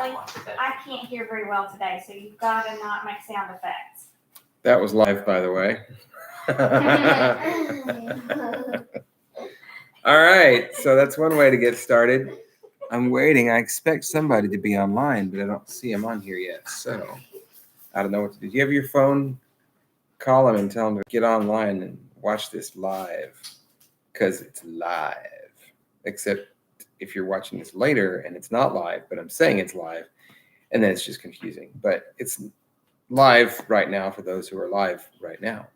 Kelly, I can't hear very well today, so you've got to not make sound effects. That was live, by the way. All right, so that's one way to get started. I'm waiting. I expect somebody to be online, but I don't see them on here yet. So I don't know what to do. Do you have your phone? Call them and tell them to get online and watch this live, because it's live. Except if you're watching this later and it's not live, but I'm saying it's live, and then it's just confusing. But it's live right now for those who are live right now,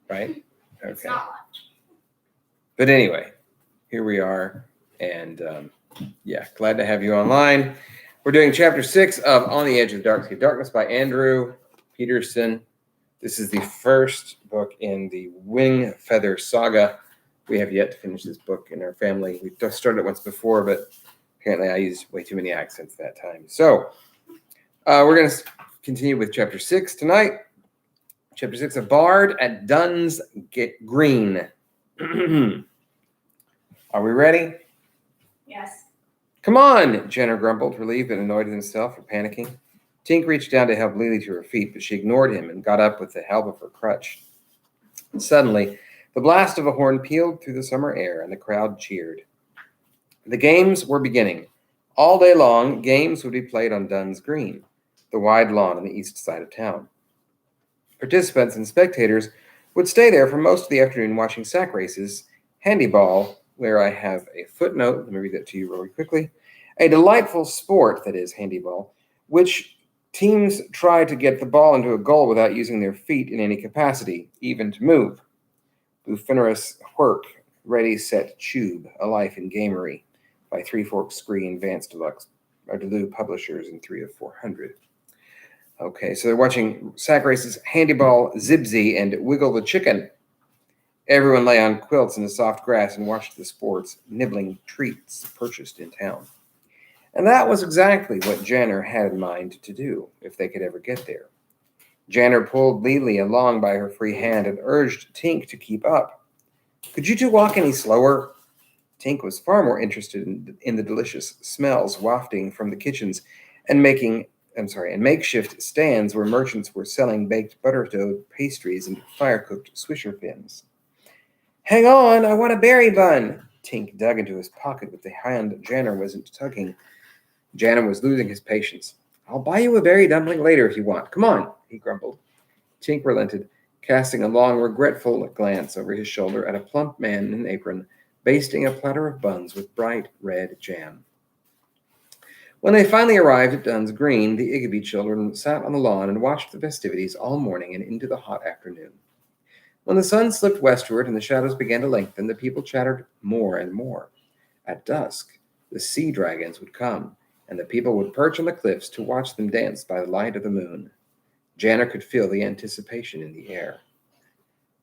right? Okay. It's not live. But anyway, here we are, and yeah, glad to have you online. We're doing chapter 6 of On the Edge of the Darkness by Andrew Peterson. This is the first book in the Wing Feather Saga. We have yet to finish this book in our family. We started it once before, but apparently I used way too many accents that time. So we're going to continue with chapter 6 tonight. Chapter 6, A Bard at Dunn's Green. Are we ready? Yes. Come on, Jenner grumbled, relieved but annoyed at himself for panicking. Tink reached down to help Lily to her feet, but she ignored him and got up with the help of her crutch. Suddenly, the blast of a horn pealed through the summer air, and the crowd cheered. The games were beginning. All day long, games would be played on Dunn's Green, the wide lawn on the east side of town. Participants and spectators would stay there for most of the afternoon watching sack races, handyball, where I have a footnote. Let me read that to you really quickly. A delightful sport, that is, handyball, which teams try to get the ball into a goal without using their feet in any capacity, even to move. Buffinerous Work, Ready, Set, Tube, A Life in Gamery by Three Forks Screen, Vance Deluxe, or Delu Publishers in 3 of 400. Okay, so they're watching sack races, handyball, zibzee, and wiggle the chicken. Everyone lay on quilts in the soft grass and watched the sports, nibbling treats purchased in town. And that was exactly what Janner had in mind to do, if they could ever get there. Janner pulled Lily along by her free hand and urged Tink to keep up. Could you two walk any slower? Tink was far more interested in the delicious smells wafting from the kitchens and makeshift stands where merchants were selling baked butter-toast pastries and fire-cooked Swisher fins. Hang on, I want a berry bun. Tink dug into his pocket with the hand Janner wasn't tugging. Janner was losing his patience. I'll buy you a berry dumpling later if you want. Come on, he grumbled. Tink relented, casting a long, regretful glance over his shoulder at a plump man in an apron, basting a platter of buns with bright red jam. When they finally arrived at Dunn's Green, the Igby children sat on the lawn and watched the festivities all morning and into the hot afternoon. When the sun slipped westward and the shadows began to lengthen, the people chattered more and more. At dusk, the sea dragons would come, and the people would perch on the cliffs to watch them dance by the light of the moon. Janner could feel the anticipation in the air.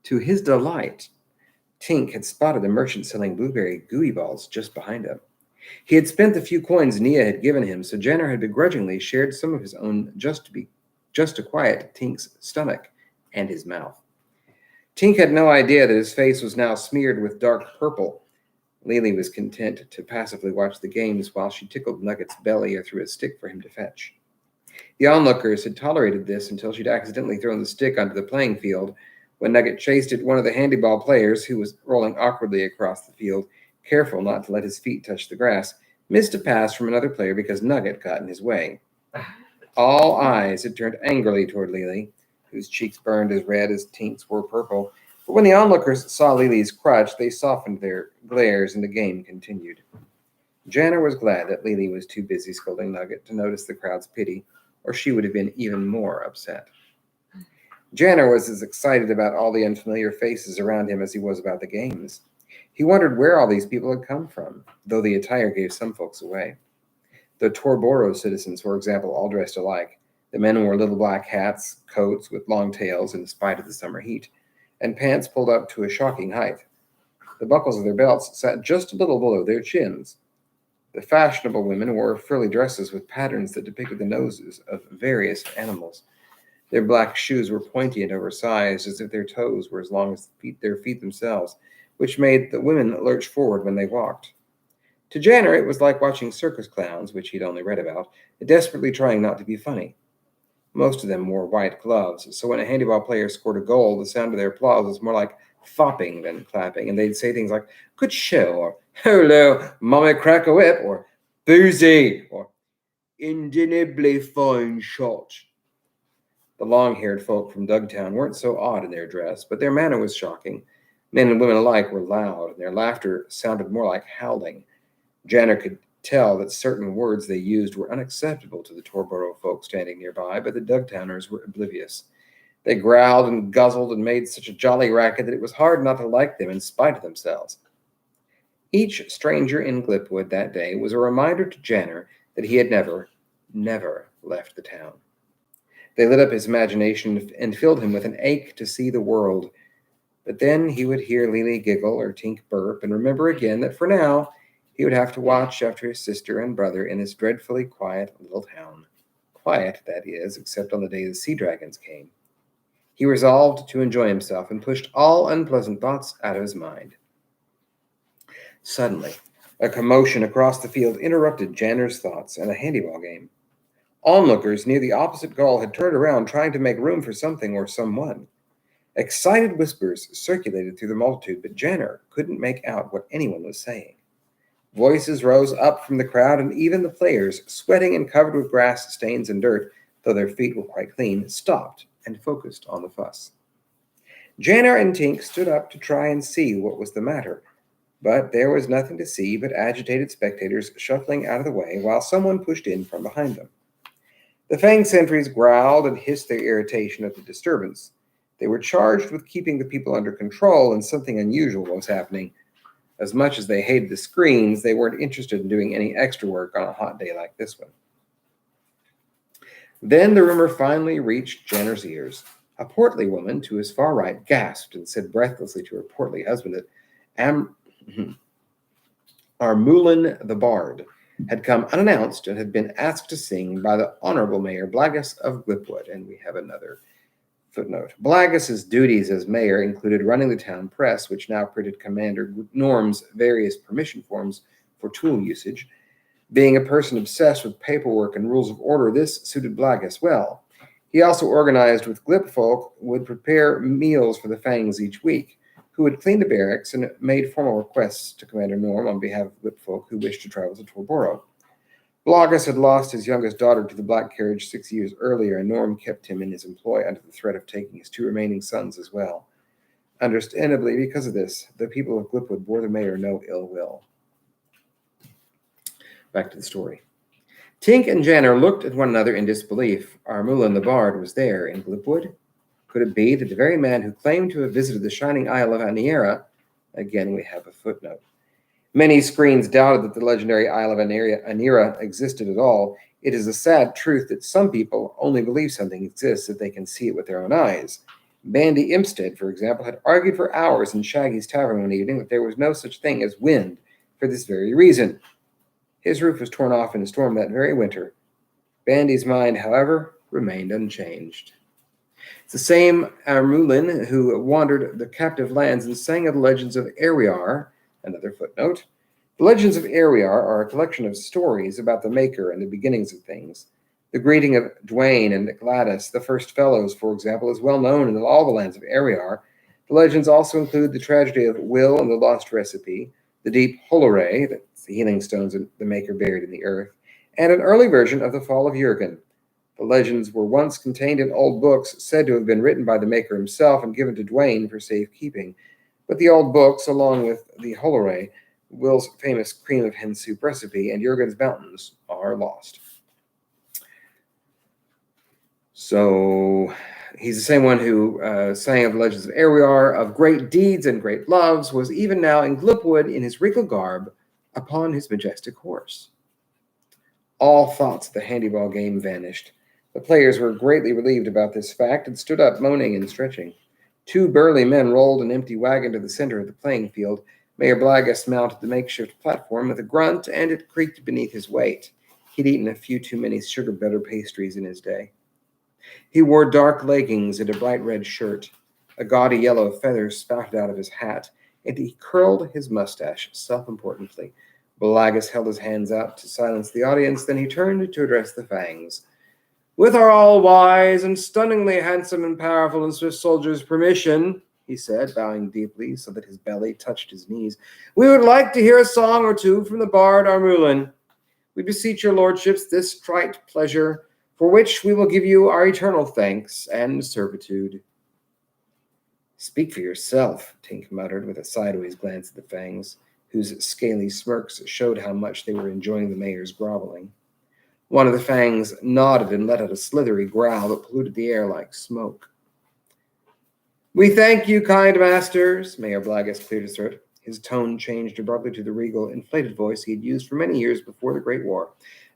To his delight, Tink had spotted a merchant selling blueberry gooey balls just behind him. He had spent the few coins Nia had given him, so Janner had begrudgingly shared some of his own just to quiet Tink's stomach and his mouth. Tink had no idea that his face was now smeared with dark purple. Lily was content to passively watch the games while she tickled Nugget's belly or threw a stick for him to fetch. The onlookers had tolerated this until she'd accidentally thrown the stick onto the playing field when Nugget chased at one of the handyball players, who was rolling awkwardly across the field, careful not to let his feet touch the grass, missed a pass from another player because Nugget got in his way. All eyes had turned angrily toward Lily, whose cheeks burned as red as Tink's were purple. But when the onlookers saw Lily's crutch, they softened their glares and the game continued. Janner was glad that Lily was too busy scolding Nugget to notice the crowd's pity, or she would have been even more upset. Janner was as excited about all the unfamiliar faces around him as he was about the games. He wondered where all these people had come from, though the attire gave some folks away. The Torboro citizens, for example, all dressed alike. The men wore little black hats, coats with long tails in spite of the summer heat, and pants pulled up to a shocking height. The buckles of their belts sat just a little below their chins. The fashionable women wore frilly dresses with patterns that depicted the noses of various animals. Their black shoes were pointy and oversized, as if their toes were as long as their feet themselves, which made the women lurch forward when they walked. To Janner, it was like watching circus clowns, which he'd only read about, desperately trying not to be funny. Most of them wore white gloves, so when a handyball player scored a goal, the sound of their applause was more like fopping than clapping, and they'd say things like, "Good show," or "Hello, mommy crack a whip," or "Boozy," or "Indeniably fine shot." The long-haired folk from Dugtown weren't so odd in their dress, but their manner was shocking. Men and women alike were loud, and their laughter sounded more like howling. Janner could tell that certain words they used were unacceptable to the Torboro folk standing nearby, but the Dugtowners were oblivious. They growled and guzzled and made such a jolly racket that it was hard not to like them in spite of themselves. Each stranger in Glipwood that day was a reminder to Janner that he had never left the town. They lit up his imagination and filled him with an ache to see the world. But then he would hear Lily giggle or Tink burp and remember again that for now he would have to watch after his sister and brother in this dreadfully quiet little town. Quiet, that is, except on the day the sea dragons came. He resolved to enjoy himself and pushed all unpleasant thoughts out of his mind. Suddenly, a commotion across the field interrupted Janner's thoughts and a handyball game. Onlookers near the opposite goal had turned around trying to make room for something or someone. Excited whispers circulated through the multitude, but Janner couldn't make out what anyone was saying. Voices rose up from the crowd, and even the players, sweating and covered with grass stains and dirt, though their feet were quite clean, stopped and focused on the fuss. Janner and Tink stood up to try and see what was the matter, but there was nothing to see but agitated spectators shuffling out of the way while someone pushed in from behind them. The Fang sentries growled and hissed their irritation at the disturbance. They were charged with keeping the people under control, and something unusual was happening. As much as they hated the screens, they weren't interested in doing any extra work on a hot day like this one. Then the rumor finally reached Janner's ears. A portly woman to his far right gasped and said breathlessly to her portly husband that Armulin the Bard had come unannounced and had been asked to sing by the Honorable Mayor Blagus of Glipwood. And we have another footnote. Blagus's duties as mayor included running the town press, which now printed Commander Norm's various permission forms for tool usage. Being a person obsessed with paperwork and rules of order, this suited Blagus well. He also organized with Glip folk, would prepare meals for the Fangs each week, who would clean the barracks and made formal requests to Commander Norm on behalf of Glip folk who wished to travel to Torboro. Blagus had lost his youngest daughter to the Black Carriage 6 years earlier, and Norm kept him in his employ under the threat of taking his 2 remaining sons as well. Understandably, because of this, the people of Glipwood bore the mayor no ill will. Back to the story. Tink and Janner looked at one another in disbelief. Armulin the Bard was there in Glipwood? Could it be that the very man who claimed to have visited the shining isle of Aniera— again we have a footnote. Many screens doubted that the legendary Isle of Aniera existed at all. It is a sad truth that some people only believe something exists if they can see it with their own eyes. Bandy Impstead, for example, had argued for hours in Shaggy's tavern one evening that there was no such thing as wind for this very reason. His roof was torn off in a storm that very winter. Bandy's mind, however, remained unchanged. It's the same Armulin who wandered the captive lands and sang of the legends of Ariar. Another footnote. The legends of Ariar are a collection of stories about the Maker and the beginnings of things. The greeting of Dwayne and Gladys, the first fellows, for example, is well known in all the lands of Ariar. The legends also include the tragedy of Will and the lost recipe, the deep Holore, that's the healing stones of the Maker buried in the earth, and an early version of the fall of Jurgen. The legends were once contained in old books said to have been written by the Maker himself and given to Dwayne for safekeeping. But the old books, along with the Holore, Will's famous cream of hen soup recipe, and Jurgen's mountains, are lost. So he's the same one who sang of the legends of Ariar, of great deeds and great loves, was even now in Glipwood in his regal garb upon his majestic horse. All thoughts of the handyball game vanished. The players were greatly relieved about this fact and stood up moaning and stretching. 2 burly men rolled an empty wagon to the center of the playing field. Mayor Blagus mounted the makeshift platform with a grunt, and it creaked beneath his weight. He'd eaten a few too many sugar butter pastries in his day. He wore dark leggings and a bright red shirt. A gaudy yellow feather spouted out of his hat, and he curled his mustache self-importantly. Blagus held his hands out to silence the audience, then he turned to address the Fangs. With our all-wise and stunningly handsome and powerful and swift soldier's permission, he said, bowing deeply so that his belly touched his knees, we would like to hear a song or two from the bard Armulin. We beseech your lordships this trite pleasure, for which we will give you our eternal thanks and servitude. Speak for yourself, Tink muttered with a sideways glance at the Fangs, whose scaly smirks showed how much they were enjoying the mayor's groveling. One of the Fangs nodded and let out a slithery growl that polluted the air like smoke. We thank you, kind masters, Mayor Blagus cleared his throat. His tone changed abruptly to the regal, inflated voice he had used for many years before the Great War.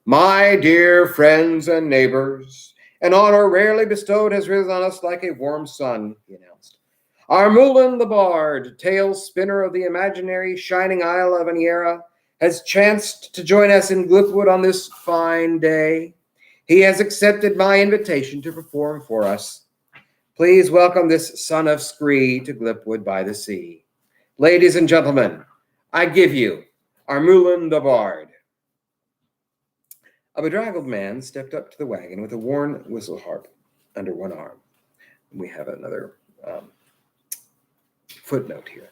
My dear friends and neighbors, an honor rarely bestowed has risen on us like a warm sun, he announced. Armulin the Bard, tale spinner of the imaginary shining isle of Aniera, has chanced to join us in Glipwood on this fine day. He has accepted my invitation to perform for us. Please welcome this son of Scree to Glipwood by the sea. Ladies and gentlemen, I give you Armulin the Bard. A bedraggled man stepped up to the wagon with a worn whistle harp under one arm. We have another footnote here.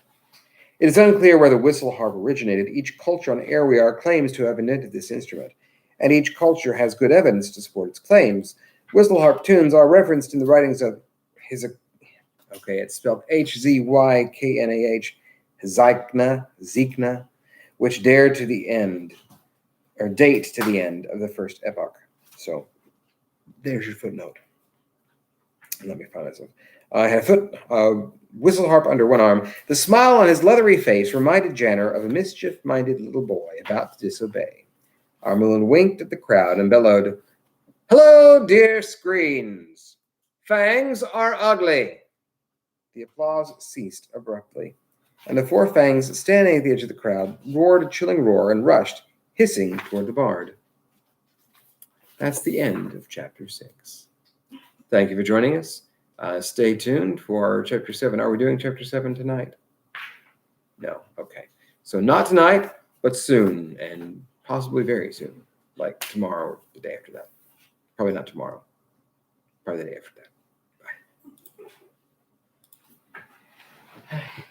It is unclear where the whistle harp originated. Each culture on Airwear claims to have invented this instrument, and each culture has good evidence to support its claims. Whistle harp tunes are referenced in the writings of it's spelled Hzyknah, Zekna, which date to the end of the first epoch. So there's your footnote. Let me find myself. I had a whistle harp under one arm. The smile on his leathery face reminded Janner of a mischief-minded little boy about to disobey. Armulin winked at the crowd and bellowed, Hello, dear screens. Fangs are ugly. The applause ceased abruptly, and the four Fangs standing at the edge of the crowd roared a chilling roar and rushed, hissing, toward the bard. That's the end of Chapter 6. Thank you for joining us. Stay tuned for Chapter 7. Are we doing Chapter 7 tonight? No. Okay. So not tonight, but soon, and possibly very soon, like tomorrow or the day after that. Probably not tomorrow. Probably the day after that. Bye.